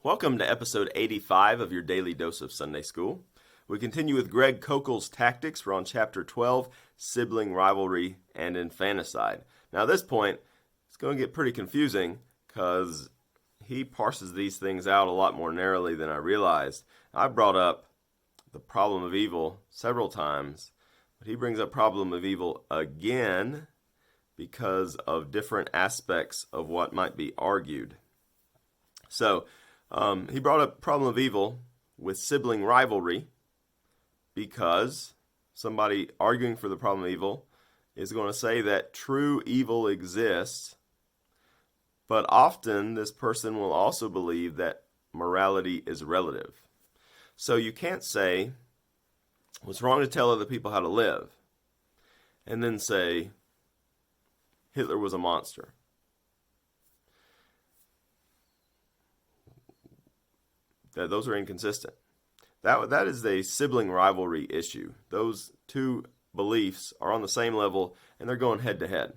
Welcome to episode 85 of your Daily Dose of Sunday School. We continue with Greg Kokel's Tactics. We're on chapter 12, Sibling Rivalry and Infanticide. Now at this point, it's going to get pretty confusing because he parses these things out a lot more narrowly than I realized. I brought up the problem of evil several times, but he brings up problem of evil again because of different aspects of what might be argued. So, he brought up problem of evil with sibling rivalry because somebody arguing for the problem of evil is going to say that true evil exists, but often this person will also believe that morality is relative. So you can't say, well, it's wrong to tell other people how to live, and then say, Hitler was a monster. Those are inconsistent. That is a sibling rivalry issue. Those two beliefs are on the same level, and they're going head to head.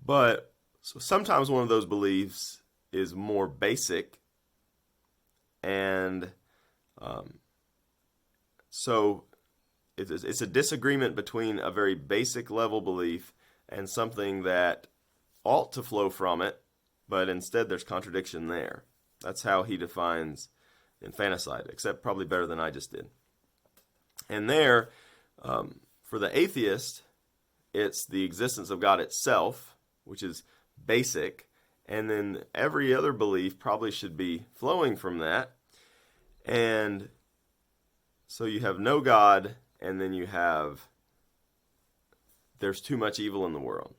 But so sometimes one of those beliefs is more basic, and so it's a disagreement between a very basic level belief and something that ought to flow from it, but instead there's contradiction there. That's how he defines infanticide, except probably better than I just did. And there, for the atheist, it's the existence of God itself, which is basic, and then every other belief probably should be flowing from that. And so you have no God, and then you have there's too much evil in the world.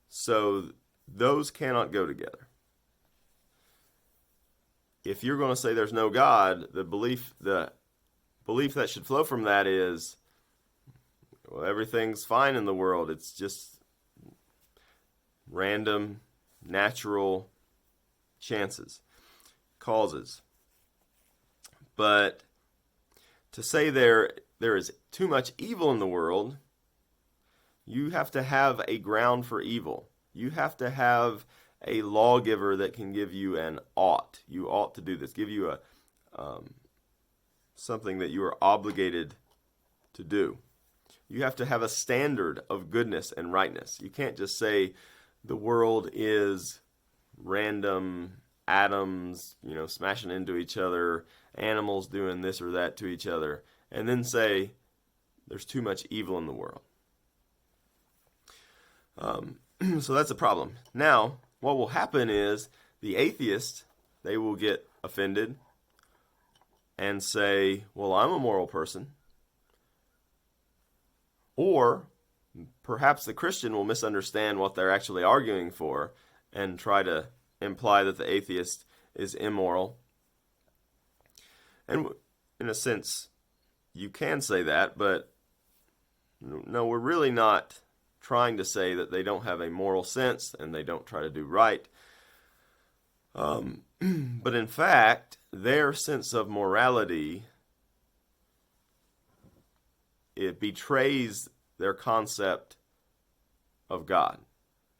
So those cannot go together. If you're going to say there's no God, the belief that should flow from that is, well, everything's fine in the world. It's just random, natural chances, causes. But to say there is too much evil in the world, you have to have a ground for evil. You have to have a lawgiver that can give you an ought. You ought to do this. Give you a something that you are obligated to do. You have to have a standard of goodness and rightness. You can't just say the world is random atoms, smashing into each other, animals doing this or that to each other, and then say there's too much evil in the world. So that's a problem. Now, what will happen is the atheist, they will get offended and say, well, I'm a moral person. Or perhaps the Christian will misunderstand what they're actually arguing for and try to imply that the atheist is immoral. And in a sense, you can say that, but no, we're really not trying to say that they don't have a moral sense and they don't try to do right. But in fact, their sense of morality, it betrays their concept of God,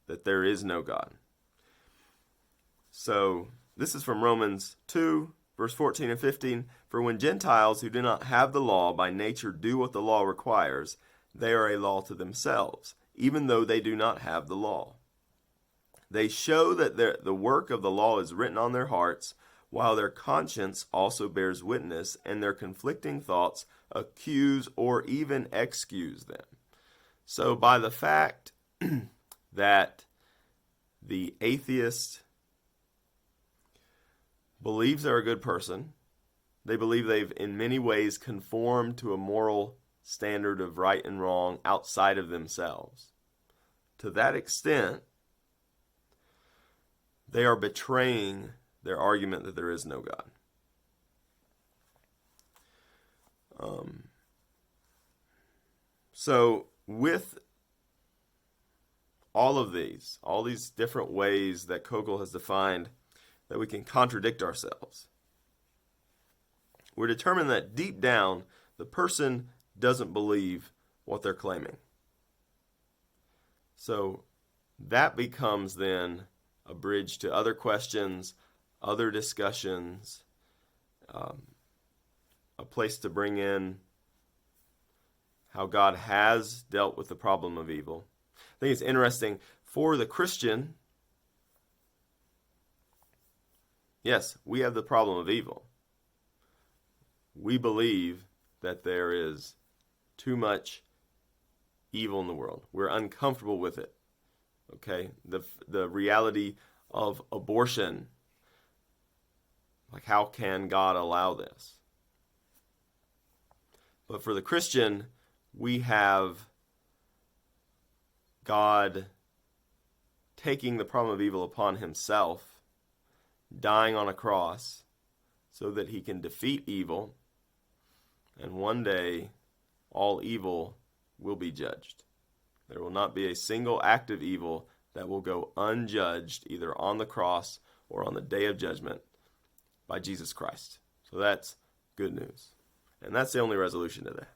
that there is no God. So this is from Romans 2, verse 14 and 15. For when Gentiles who do not have the law by nature do what the law requires, they are a law to themselves, even though they do not have the law. They show that the work of the law is written on their hearts, while their conscience also bears witness, and their conflicting thoughts accuse or even excuse them. So by the fact that the atheist believes they're a good person, they believe they've in many ways conformed to a moral standard of right and wrong outside of themselves. To that extent, they are betraying their argument that there is no God. So with all these different ways that Kokel has defined that we can contradict ourselves, we're determined that deep down, the person doesn't believe what they're claiming. So that becomes then a bridge to other questions other discussions, a place to bring in how God has dealt with the problem of evil. I think it's interesting for the Christian. Yes, we have the problem of evil. We believe that there is too much evil in the world. We're uncomfortable with it. Okay? The reality of abortion. Like, how can God allow this? But for the Christian, we have God taking the problem of evil upon himself, dying on a cross so that he can defeat evil, and one day all evil will be judged. There will not be a single act of evil that will go unjudged, either on the cross or on the day of judgment, by Jesus Christ. So that's good news. And that's the only resolution to that.